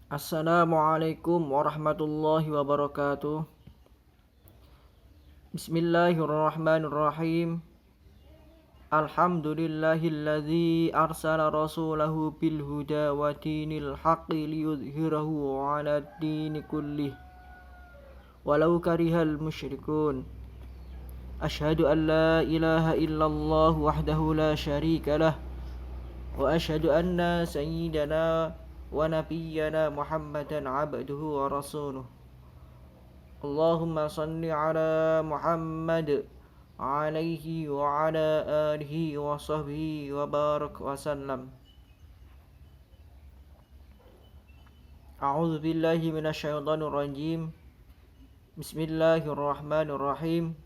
Assalamualaikum warahmatullahi wabarakatuh. Bismillahirrahmanirrahim. Alhamdulillahilladzi arsala rasulahu bil huda wa dinil haqqi liyudhhirahu 'alad dini kullih walau karihal musyrikun. Asyhadu an la ilaha illallah wahdahu la syarika lah wa asyhadu anna sayyidana wa nabiyyana Muhammadan 'abduhu wa rasuluh. Allahumma salli ala Muhammad alaihi wa ala alihi wa sahbihi wa barak wa sallam. A'udzu billahi minasyaitonir rajim. Bismillahirrahmanirrahim.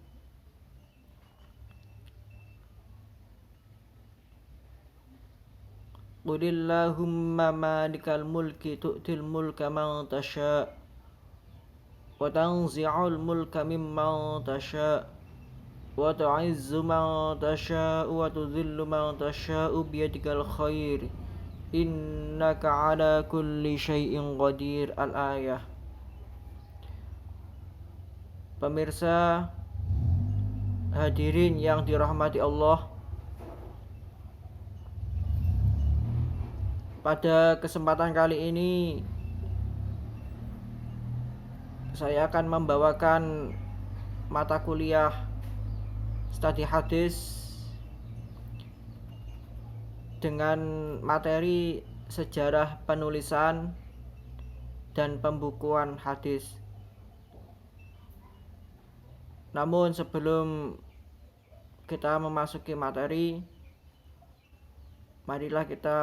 Qulillahumma malikal mulki tu'til mulka man tasha' wa tanzi'ul mulka mimman tasha' wa tu'izzu man tasha' wa tudhillu man tasha' biyadikal khair innaka ala kulli syai'in qadir. Al-ayah. Pemirsa hadirin yang dirahmati Allah, pada kesempatan kali ini saya akan membawakan mata kuliah studi hadis dengan materi sejarah penulisan dan pembukuan hadis. Namun sebelum kita memasuki materi, marilah kita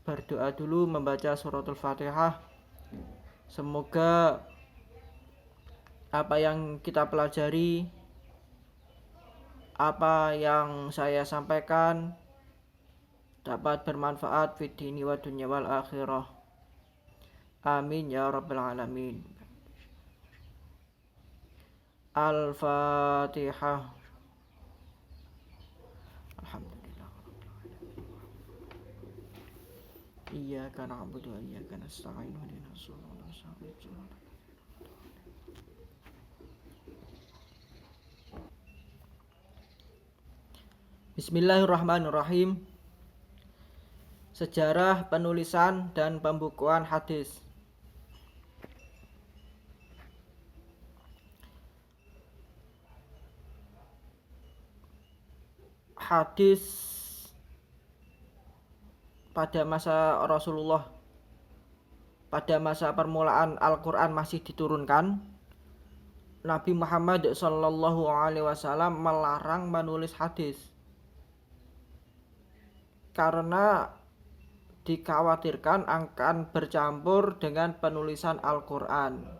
berdoa dulu membaca suratul Fatihah. Semoga apa yang kita pelajari, apa yang saya sampaikan dapat bermanfaat fid dini wa dunya wal akhirah. Amin ya rabbal alamin. Al-Fatihah. Alhamdulillah. Iyyaka na'budu wa iyyaka nasta'in ihdinas siratal mustaqim. Bismillahirrahmanirrahim. Sejarah penulisan dan pembukuan hadis. Hadis pada masa Rasulullah, pada masa permulaan Al-Quran masih diturunkan, Nabi Muhammad SAW melarang menulis hadis karena dikhawatirkan akan bercampur dengan penulisan Al-Quran.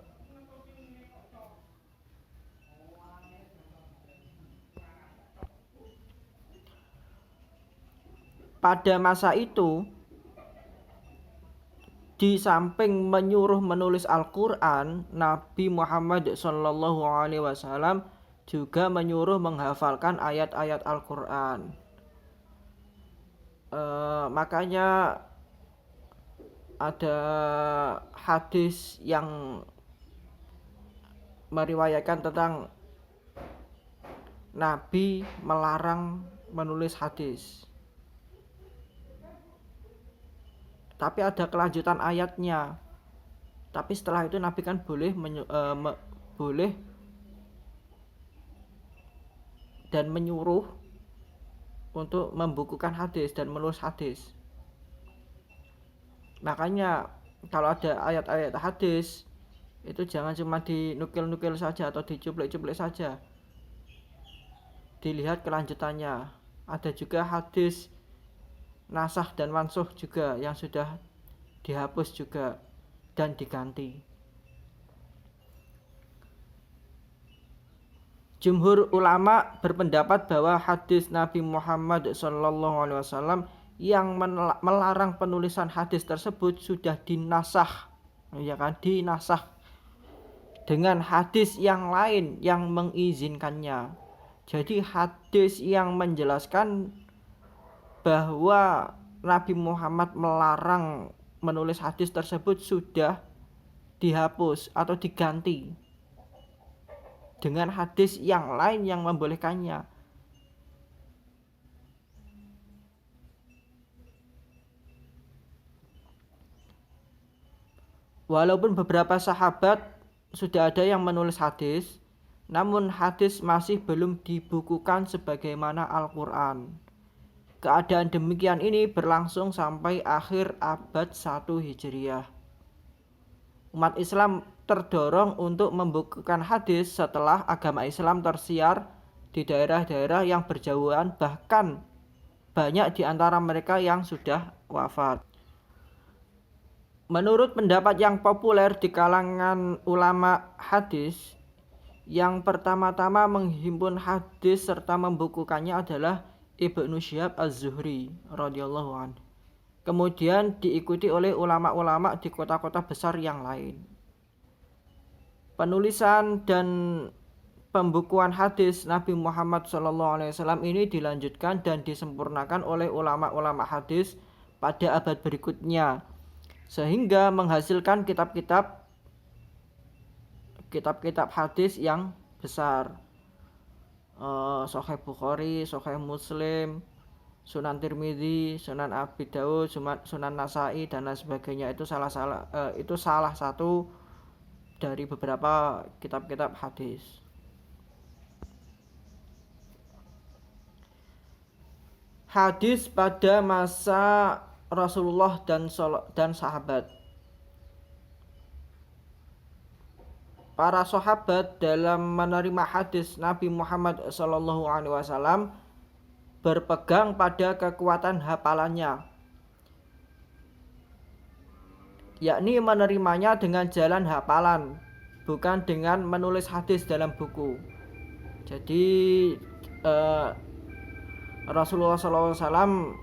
Pada masa itu, di samping menyuruh menulis Al-Quran, Nabi Muhammad SAW juga menyuruh menghafalkan ayat-ayat Al-Quran. Makanya ada hadis yang meriwayatkan tentang Nabi melarang menulis hadis. Tapi ada kelanjutan ayatnya. Tapi setelah itu Nabi kan boleh boleh dan menyuruh untuk membukukan hadis dan menulis hadis. Makanya kalau ada ayat-ayat hadis itu jangan cuma dinukil-nukil saja atau dicuplek-cuplek saja. Dilihat kelanjutannya. Ada juga hadis nasakh dan mansuh juga yang sudah dihapus juga dan diganti. Jumhur ulama berpendapat bahwa hadis Nabi Muhammad SAW yang melarang penulisan hadis tersebut sudah dinasakh, ya kan, dinasakh dengan hadis yang lain yang mengizinkannya. Jadi hadis yang menjelaskan bahwa Nabi Muhammad melarang menulis hadis tersebut sudah dihapus atau diganti dengan hadis yang lain yang membolehkannya. Walaupun beberapa sahabat sudah ada yang menulis hadis, namun hadis masih belum dibukukan sebagaimana Al-Quran. Keadaan demikian ini berlangsung sampai akhir abad 1 Hijriah. Umat Islam terdorong untuk membukukan hadis setelah agama Islam tersiar di daerah-daerah yang berjauhan, bahkan banyak di antara mereka yang sudah wafat. Menurut pendapat yang populer di kalangan ulama hadis, yang pertama-tama menghimpun hadis serta membukukannya adalah Ibnu Syihab Az-Zuhri radhiyallahu anhu. Kemudian diikuti oleh ulama-ulama di kota-kota besar yang lain. Penulisan dan pembukuan hadis Nabi Muhammad SAW ini dilanjutkan dan disempurnakan oleh ulama-ulama hadis pada abad berikutnya, sehingga menghasilkan kitab-kitab hadis yang besar. Sahih Bukhari, Sahih Muslim, Sunan Tirmidzi, Sunan Abi Daud, Sunan Nasai dan lain sebagainya. Itu salah satu dari beberapa kitab-kitab hadis. Hadis pada masa Rasulullah dan sahabat. Para sahabat dalam menerima hadis Nabi Muhammad SAW berpegang pada kekuatan hafalannya, yakni menerimanya dengan jalan hafalan, bukan dengan menulis hadis dalam buku. Jadi Rasulullah SAW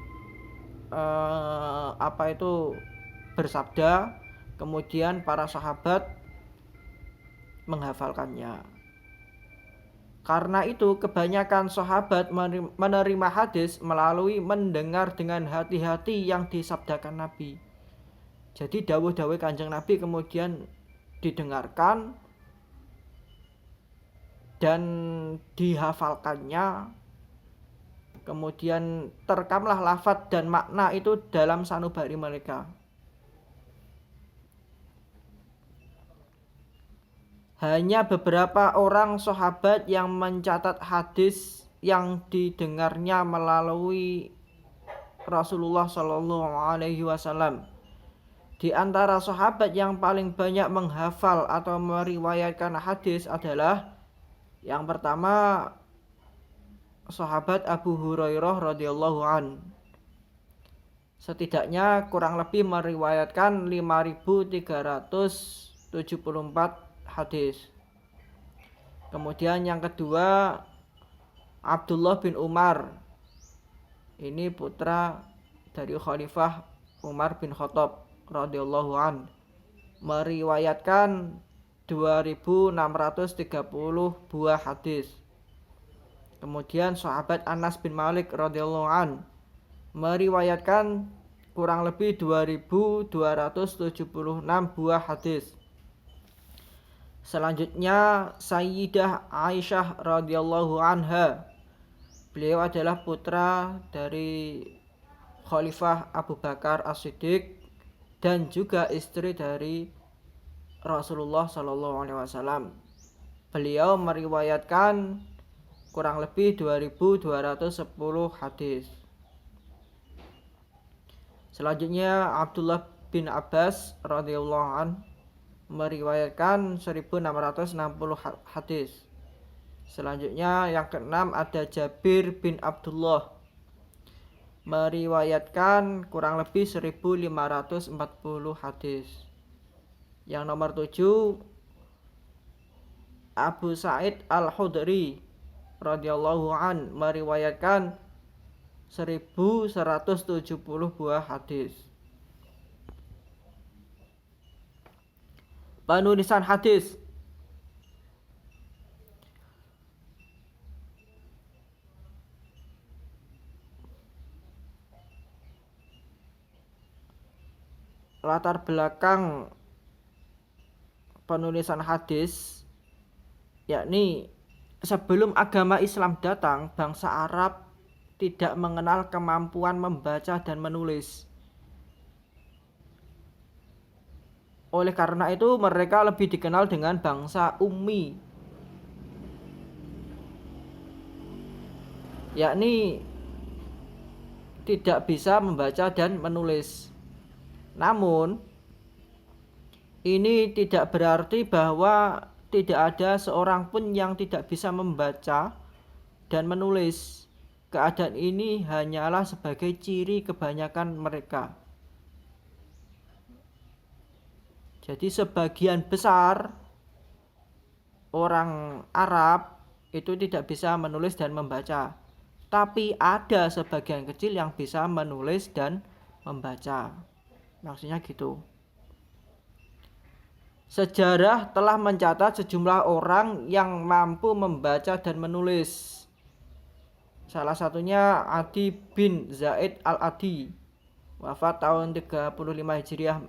bersabda, kemudian para sahabat menghafalkannya. Karena itu kebanyakan sahabat menerima hadis melalui mendengar dengan hati-hati yang disabdakan Nabi. Jadi dawuh-dawuh Kanjeng Nabi kemudian didengarkan dan dihafalkannya. Kemudian terekamlah lafadz dan makna itu dalam sanubari mereka. Hanya beberapa orang sahabat yang mencatat hadis yang didengarnya melalui Rasulullah SAW. Di antara sahabat yang paling banyak menghafal atau meriwayatkan hadis adalah yang pertama sahabat Abu Hurairah radhiyallahu an. Setidaknya kurang lebih meriwayatkan 5.374 hadis. Kemudian yang kedua Abdullah bin Umar. Ini putra dari Khalifah Umar bin Khattab radhiyallahu an, meriwayatkan 2.630 buah hadis. Kemudian sahabat Anas bin Malik radhiyallahu an meriwayatkan kurang lebih 2.276 buah hadis. Selanjutnya Sayyidah Aisyah radhiyallahu anha. Beliau adalah putra dari Khalifah Abu Bakar As-Siddiq dan juga istri dari Rasulullah SAW. Beliau meriwayatkan kurang lebih 2.210 hadis. Selanjutnya Abdullah bin Abbas radhiyallahu anhu meriwayatkan 1.660 hadis. Selanjutnya yang keenam ada Jabir bin Abdullah, meriwayatkan kurang lebih 1.540 hadis. Yang nomor 7 Abu Sa'id Al-Khudri radhiyallahu an meriwayatkan 1.170 buah hadis. Penulisan hadis. latar belakang penulisan hadis, yakni sebelum agama Islam datang, bangsa Arab tidak mengenal kemampuan membaca dan menulis. Oleh karena itu mereka lebih dikenal dengan bangsa ummi, yakni tidak bisa membaca dan menulis. Namun ini tidak berarti bahwa tidak ada seorang pun yang tidak bisa membaca dan menulis. Keadaan ini hanyalah sebagai ciri kebanyakan mereka. Jadi sebagian besar orang Arab itu tidak bisa menulis dan membaca. Tapi ada sebagian kecil yang bisa menulis dan membaca. Maksudnya gitu. Sejarah telah mencatat sejumlah orang yang mampu membaca dan menulis. Salah satunya Adi bin Zaid al-Adi, wafat tahun 35 Hijriah.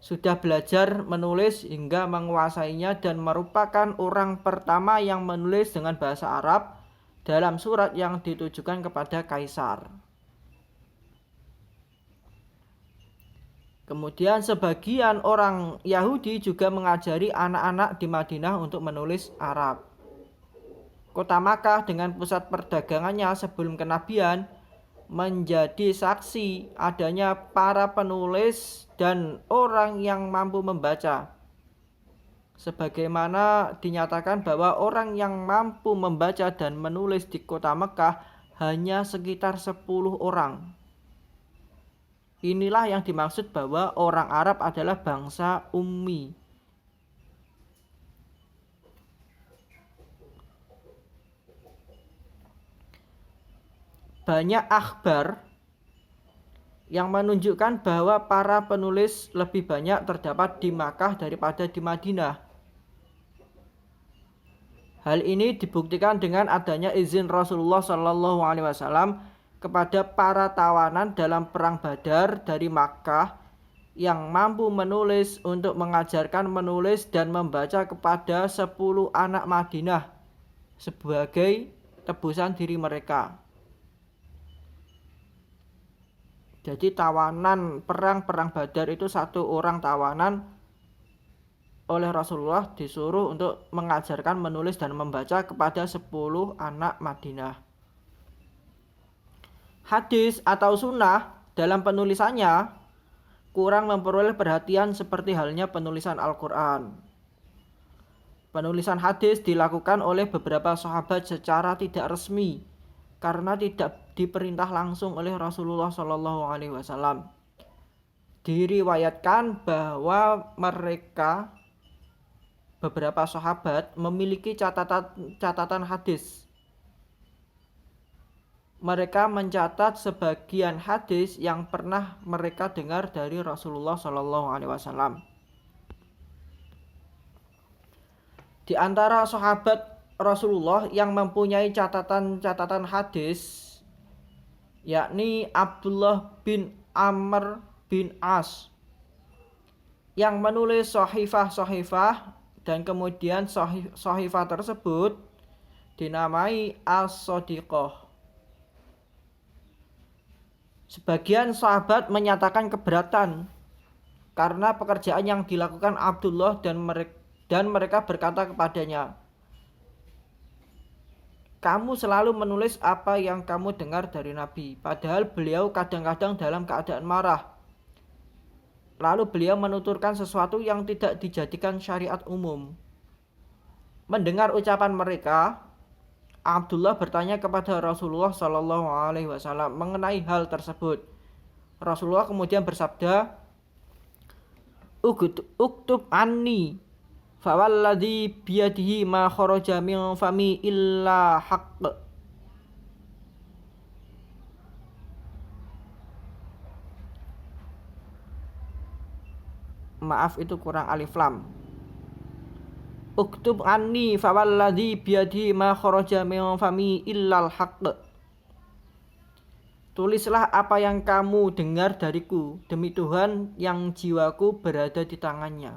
Sudah belajar menulis hingga menguasainya dan merupakan orang pertama yang menulis dengan bahasa Arab dalam surat yang ditujukan kepada kaisar. Kemudian sebagian orang Yahudi juga mengajari anak-anak di Madinah untuk menulis Arab. Kota Makkah dengan pusat perdagangannya sebelum kenabian menjadi saksi adanya para penulis dan orang yang mampu membaca. Sebagaimana dinyatakan bahwa orang yang mampu membaca dan menulis di kota Mekah hanya sekitar 10 orang. Inilah yang dimaksud bahwa orang Arab adalah bangsa ummi. Banyak akhbar yang menunjukkan bahwa para penulis lebih banyak terdapat di Makkah daripada di Madinah. Hal ini dibuktikan dengan adanya izin Rasulullah SAW kepada para tawanan dalam perang Badar dari Makkah yang mampu menulis untuk mengajarkan menulis dan membaca kepada 10 anak Madinah sebagai tebusan diri mereka. Jadi tawanan perang Badar itu 1 orang tawanan oleh Rasulullah disuruh untuk mengajarkan menulis dan membaca kepada 10 anak Madinah. Hadis atau sunnah dalam penulisannya kurang memperoleh perhatian seperti halnya penulisan Al-Quran. Penulisan hadis dilakukan oleh beberapa sahabat secara tidak resmi karena tidak diperintah langsung oleh Rasulullah SAW. Diriwayatkan bahwa mereka beberapa sahabat memiliki catatan hadis. Mereka mencatat sebagian hadis yang pernah mereka dengar dari Rasulullah SAW. Di antara sahabat Rasulullah yang mempunyai catatan hadis yakni Abdullah bin Amr bin As yang menulis sahifah dan kemudian sahifah tersebut dinamai As-Sadiqah. Sebagian sahabat menyatakan keberatan karena pekerjaan yang dilakukan Abdullah dan mereka berkata kepadanya, "Kamu selalu menulis apa yang kamu dengar dari Nabi." Padahal beliau kadang-kadang dalam keadaan marah. Lalu beliau menuturkan sesuatu yang tidak dijadikan syariat umum. Mendengar ucapan mereka, Abdullah bertanya kepada Rasulullah SAW mengenai hal tersebut. Rasulullah kemudian bersabda, "Uktub anni, fawalladzi biyadihi ma kharaja min fami illa haqq." Maaf itu kurang alif lam. Uktub anni fawalladzi biyadihi ma kharaja min fami illal haqq. tulislah apa yang kamu dengar dariku, demi Tuhan yang jiwaku berada di tangannya.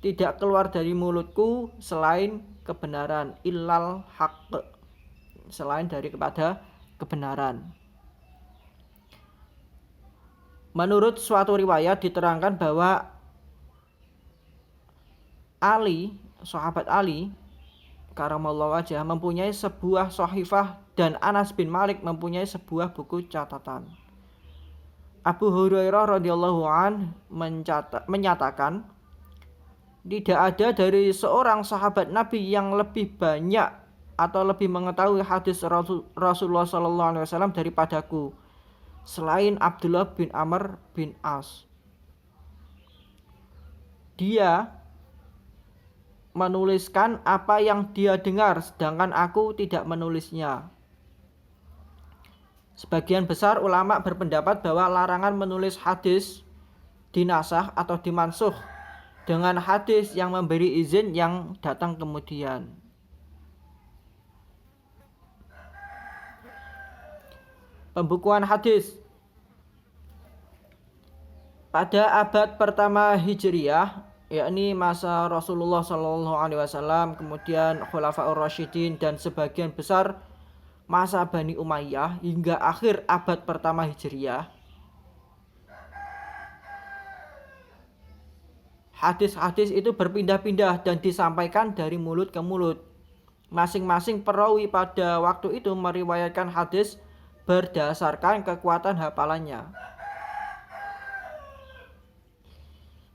Tidak keluar dari mulutku selain kebenaran, illal haqq, selain dari kepada kebenaran. Menurut suatu riwayat diterangkan bahwa Ali, sahabat Ali karamallahu wajhah, mempunyai sebuah shahifah dan Anas bin Malik mempunyai sebuah buku catatan. Abu Hurairah radhiyallahu an menyatakan, tidak ada dari seorang sahabat Nabi yang lebih banyak atau lebih mengetahui hadis Rasulullah SAW daripadaku selain Abdullah bin Amr bin As. Dia menuliskan apa yang dia dengar, sedangkan aku tidak menulisnya. Sebagian besar ulama berpendapat bahwa larangan menulis hadis dinasakh atau dimansuh dengan hadis yang memberi izin yang datang kemudian. Pembukuan hadis pada abad pertama Hijriyah, yakni masa Rasulullah SAW, kemudian Khulafaur Rasyidin dan sebagian besar masa Bani Umayyah hingga akhir abad pertama Hijriyah. Hadis-hadis itu berpindah-pindah dan disampaikan dari mulut ke mulut. Masing-masing perawi pada waktu itu meriwayatkan hadis berdasarkan kekuatan hafalannya.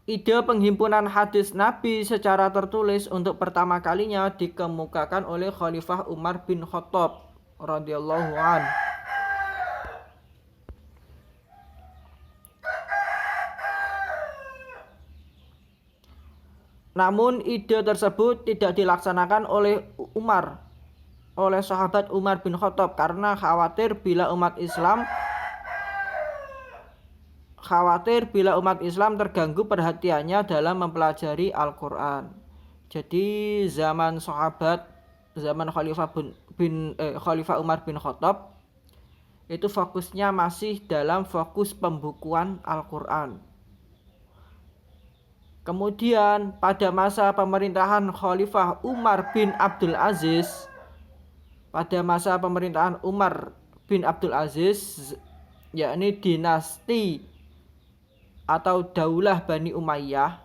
Ide penghimpunan hadis Nabi secara tertulis untuk pertama kalinya dikemukakan oleh Khalifah Umar bin Khattab radhiyallahu an. Namun ide tersebut tidak dilaksanakan oleh sahabat Umar bin Khattab karena khawatir bila umat Islam terganggu perhatiannya dalam mempelajari Al-Quran. Jadi zaman Khalifah Umar bin Khattab itu fokusnya masih dalam fokus pembukuan Al-Quran. Kemudian pada masa pemerintahan Khalifah Umar bin Abdul Aziz, yakni dinasti atau daulah Bani Umayyah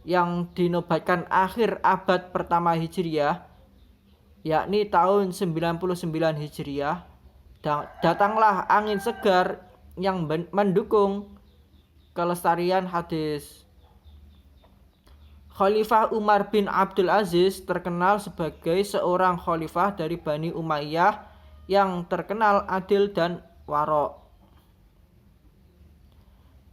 yang dinobatkan akhir abad pertama Hijriyah, yakni tahun 99 Hijriyah, datanglah angin segar yang mendukung kelestarian hadis. Khalifah Umar bin Abdul Aziz terkenal sebagai seorang khalifah dari Bani Umayyah yang terkenal adil dan wara'.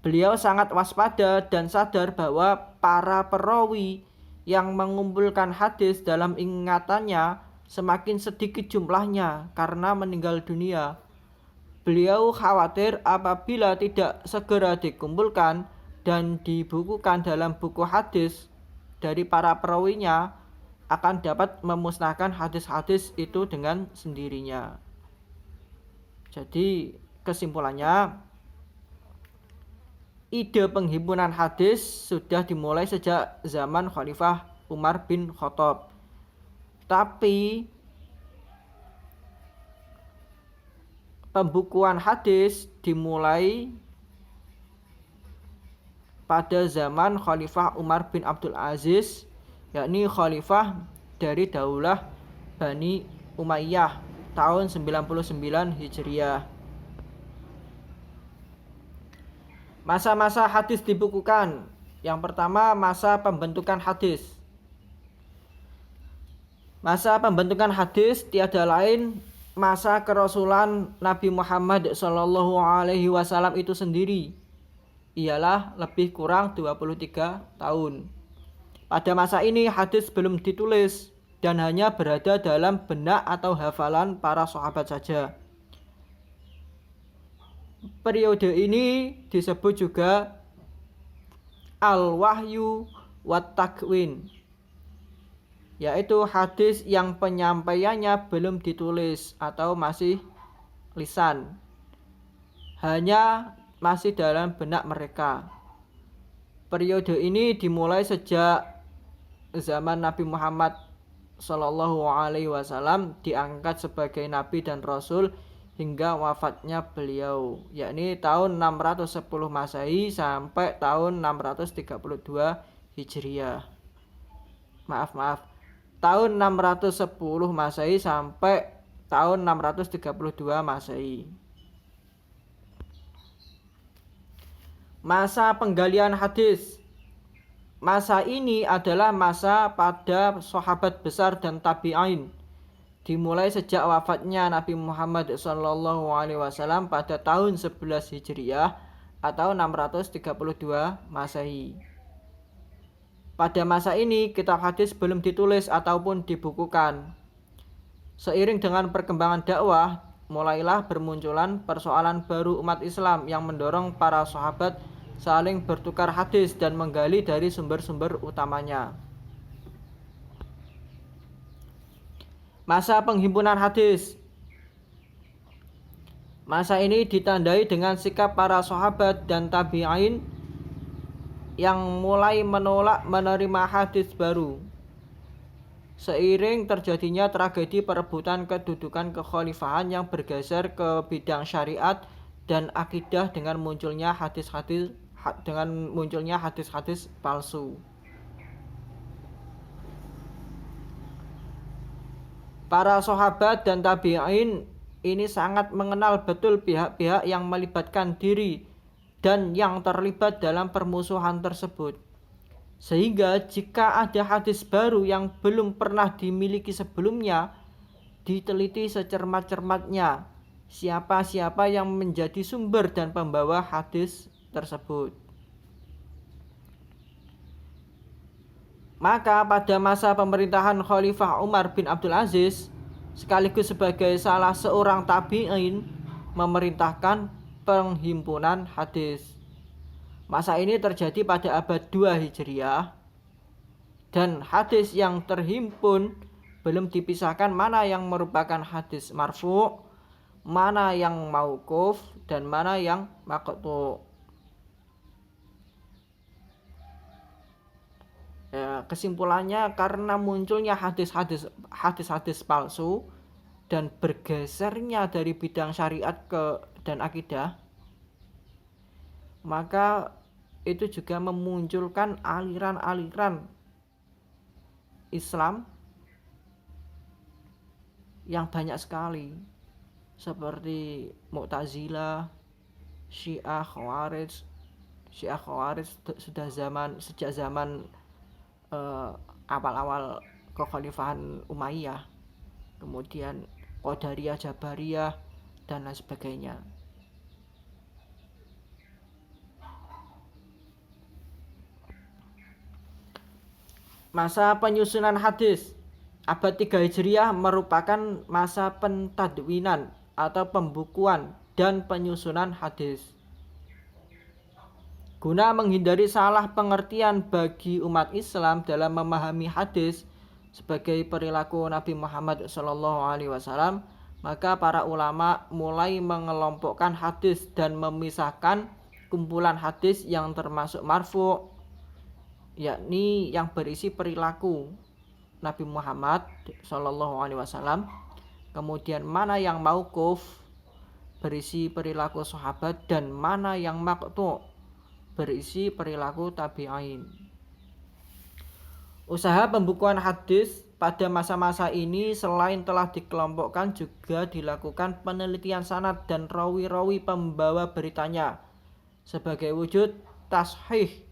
Beliau sangat waspada dan sadar bahwa para perawi yang mengumpulkan hadis dalam ingatannya semakin sedikit jumlahnya karena meninggal dunia. Beliau khawatir apabila tidak segera dikumpulkan dan dibukukan dalam buku hadis dari para perawinya akan dapat memusnahkan hadis-hadis itu dengan sendirinya. Jadi kesimpulannya, ide penghimpunan hadis sudah dimulai sejak zaman Khalifah Umar bin Khattab. Tapi pembukuan hadis dimulai pada zaman Khalifah Umar bin Abdul Aziz, yakni khalifah dari daulah Bani Umayyah tahun 99 Hijriyah. Masa-masa hadis dibukukan. Yang pertama, masa pembentukan hadis. Masa pembentukan hadis tiada lain masa kerasulan Nabi Muhammad SAW itu sendiri. Ialah lebih kurang 23 tahun. Pada masa ini hadis belum ditulis dan hanya berada dalam benak atau hafalan para sahabat saja. Periode ini disebut juga Al-Wahyu wat Takwin. yaitu hadis yang penyampaiannya belum ditulis atau masih lisan, hanya masih dalam benak mereka. Periode ini dimulai sejak zaman Nabi Muhammad Shallallahu Alaihi Wasallam diangkat sebagai Nabi dan Rasul hingga wafatnya beliau, yakni tahun 610 Masehi sampai tahun 632 Hijriah. Maaf, tahun 610 Masehi sampai tahun 632 Masehi. Masa penggalian hadis. Masa ini adalah masa pada sahabat besar dan tabi'in, dimulai sejak wafatnya Nabi Muhammad SAW pada tahun 11 Hijriah atau 632 Masehi. Pada masa ini kitab hadis belum ditulis ataupun dibukukan. Seiring dengan perkembangan dakwah, mulailah bermunculan persoalan baru umat Islam yang mendorong para sahabat saling bertukar hadis dan menggali dari sumber-sumber utamanya. Masa penghimpunan hadis. Masa ini ditandai dengan sikap para sahabat dan tabi'in yang mulai menolak menerima hadis baru. Seiring terjadinya tragedi perebutan kedudukan kekhalifahan yang bergeser ke bidang syariat dan akidah dengan munculnya hadis-hadis palsu. Para sahabat dan tabi'in ini sangat mengenal betul pihak-pihak yang melibatkan diri dan yang terlibat dalam permusuhan tersebut. Sehingga jika ada hadis baru yang belum pernah dimiliki sebelumnya, diteliti secermat-cermatnya siapa-siapa yang menjadi sumber dan pembawa hadis tersebut. Maka pada masa pemerintahan Khalifah Umar bin Abdul Aziz, sekaligus sebagai salah seorang tabi'in, memerintahkan penghimpunan hadis. Masa ini terjadi pada abad 2 Hijriah, dan hadis yang terhimpun belum dipisahkan mana yang merupakan hadis marfu', mana yang mauquf, dan mana yang maqtu'. Kesimpulannya, karena munculnya hadis-hadis palsu dan bergesernya dari bidang syariat dan akidah, maka itu juga memunculkan aliran-aliran Islam yang banyak sekali, seperti Mu'tazilah, Syiah, Khawarij. Syiah Khawarij sejak zaman awal-awal kekhalifahan Umayyah, kemudian Qadariyah, Jabariyah, dan lain sebagainya. Masa penyusunan hadis. Abad 3 Hijriah merupakan masa pentadwinan atau pembukuan dan penyusunan hadis. Guna menghindari salah pengertian bagi umat Islam dalam memahami hadis sebagai perilaku Nabi Muhammad SAW, maka para ulama mulai mengelompokkan hadis dan memisahkan kumpulan hadis yang termasuk marfu', yakni yang berisi perilaku Nabi Muhammad SAW, kemudian mana yang mauquf, berisi perilaku sahabat, dan mana yang maqtu', berisi perilaku tabi'in. Usaha pembukuan hadis pada masa-masa ini selain telah dikelompokkan, juga dilakukan penelitian sanad dan rawi-rawi pembawa beritanya sebagai wujud tashih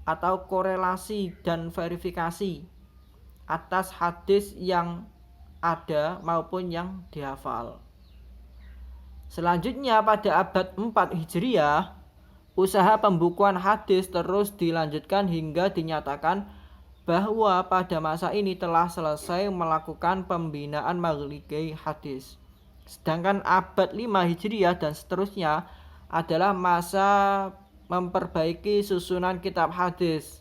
atau korelasi dan verifikasi atas hadis yang ada maupun yang dihafal. Selanjutnya pada abad 4 Hijriah, usaha pembukuan hadis terus dilanjutkan hingga dinyatakan bahwa pada masa ini telah selesai melakukan pembinaan maghligai hadis. Sedangkan abad 5 Hijriah dan seterusnya adalah masa memperbaiki susunan kitab hadis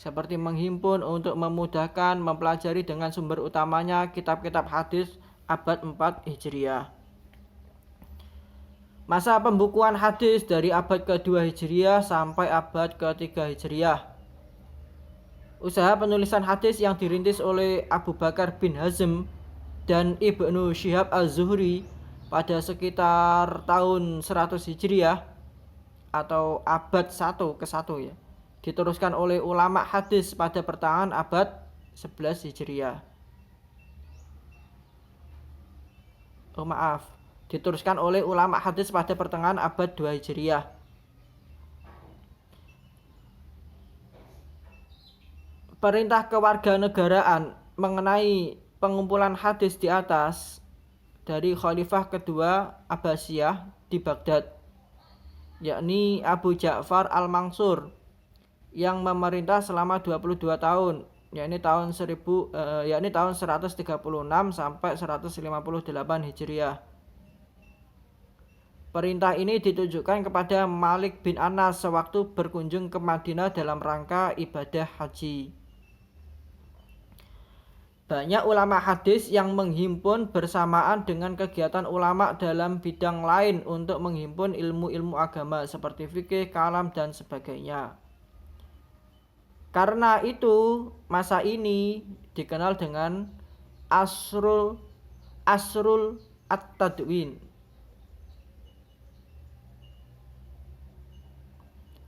seperti menghimpun untuk memudahkan mempelajari dengan sumber utamanya kitab-kitab hadis abad 4 Hijriah. Masa pembukuan hadis dari abad ke-2 Hijriah sampai abad ke-3 Hijriah. Usaha penulisan hadis yang dirintis oleh Abu Bakar bin Hazm dan Ibnu Syihab Az-Zuhri pada sekitar tahun 100 Hijriah atau abad 1 ke 1 ya, diteruskan oleh ulama hadis pada pertengahan abad 11 Hijriah. Diteruskan oleh ulama hadis pada pertengahan abad 2 Hijriah. Perintah kewarganegaraan mengenai pengumpulan hadis di atas dari Khalifah kedua Abbasiyah di Baghdad, yakni Abu Ja'far Al-Mansur, yang memerintah selama 22 tahun, yakni tahun 136 sampai 158 Hijriah. Perintah ini ditujukan kepada Malik bin Anas sewaktu berkunjung ke Madinah dalam rangka ibadah haji. Banyak ulama hadis yang menghimpun bersamaan dengan kegiatan ulama dalam bidang lain untuk menghimpun ilmu-ilmu agama seperti fikih, kalam, dan sebagainya. Karena itu, masa ini dikenal dengan Asrul At-Tadwin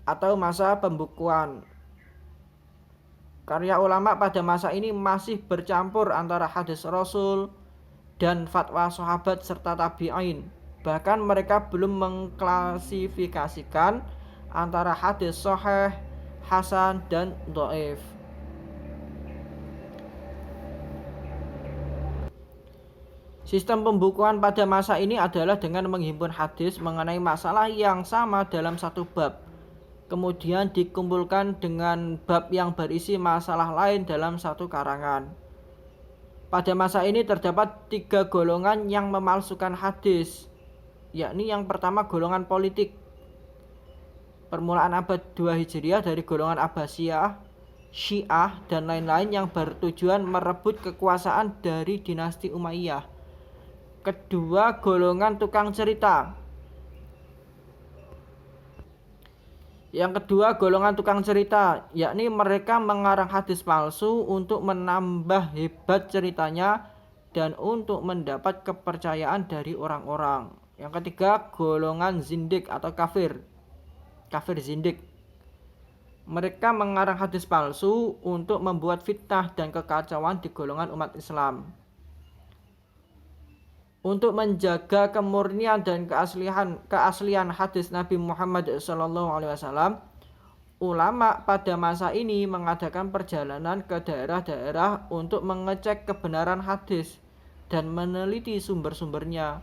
atau masa pembukuan. Karya ulama pada masa ini masih bercampur antara hadis Rasul dan fatwa sahabat serta tabi'in. Bahkan mereka belum mengklasifikasikan antara hadis sahih, hasan, dan dhaif. Sistem pembukuan pada masa ini adalah dengan menghimpun hadis mengenai masalah yang sama dalam satu bab, kemudian dikumpulkan dengan bab yang berisi masalah lain dalam satu karangan. Pada masa ini terdapat 3 golongan yang memalsukan hadis, yakni yang pertama golongan politik. Permulaan abad 2 Hijriah dari golongan Abbasiyah, Syiah, dan lain-lain yang bertujuan merebut kekuasaan dari dinasti Umayyah. Kedua, golongan tukang cerita. Yang kedua, golongan tukang cerita, yakni mereka mengarang hadis palsu untuk menambah hebat ceritanya dan untuk mendapat kepercayaan dari orang-orang. Yang ketiga, golongan zindik atau kafir zindik. Mereka mengarang hadis palsu untuk membuat fitnah dan kekacauan di golongan umat Islam. Untuk menjaga kemurnian dan keaslian hadis Nabi Muhammad SAW, ulama pada masa ini mengadakan perjalanan ke daerah-daerah untuk mengecek kebenaran hadis dan meneliti sumber-sumbernya.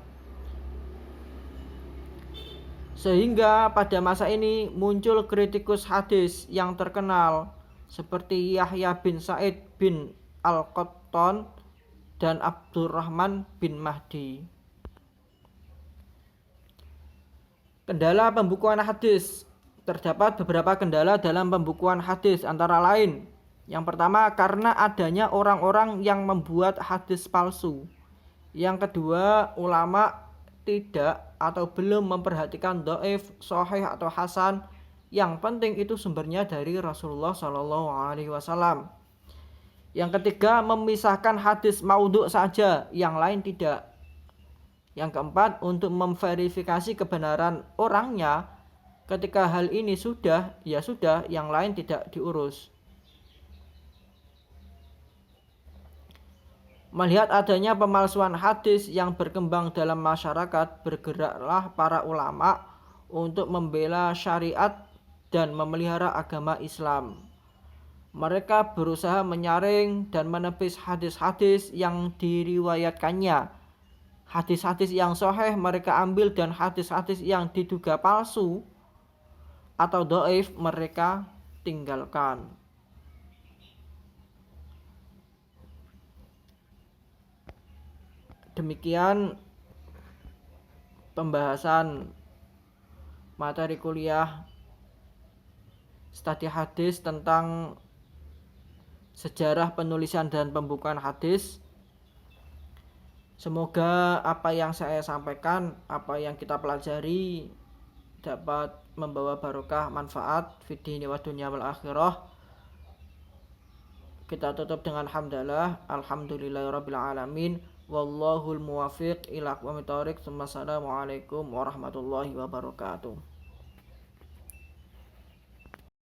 Sehingga pada masa ini muncul kritikus hadis yang terkenal seperti Yahya bin Sa'id bin Al-Qattan dan Abdurrahman bin Mahdi. Kendala pembukuan hadis. Terdapat beberapa kendala dalam pembukuan hadis, antara lain: yang pertama, karena adanya orang-orang yang membuat hadis palsu. Yang kedua, ulama tidak atau belum memperhatikan dhaif, sahih atau hasan. Yang penting itu sumbernya dari Rasulullah SAW. Yang ketiga, memisahkan hadis maudhu saja, yang lain tidak. Yang keempat, untuk memverifikasi kebenaran orangnya. Ketika hal ini sudah, ya sudah, yang lain tidak diurus. Melihat adanya pemalsuan hadis yang berkembang dalam masyarakat, bergeraklah para ulama untuk membela syariat dan memelihara agama Islam. Mereka berusaha menyaring dan menepis hadis-hadis yang diriwayatkannya. Hadis-hadis yang sahih mereka ambil dan hadis-hadis yang diduga palsu atau dhaif mereka tinggalkan. Demikian pembahasan materi kuliah studi hadis tentang sejarah penulisan dan pembukaan hadis. Semoga apa yang saya sampaikan, apa yang kita pelajari dapat membawa barokah, manfaat fid dini wa dunya wal akhirah. Kita tutup dengan hamdalah, alhamdulillahirabbil alamin, wallahul muwaffiq ila aqwamit thoriq. Assalamualaikum warahmatullahi wabarakatuh.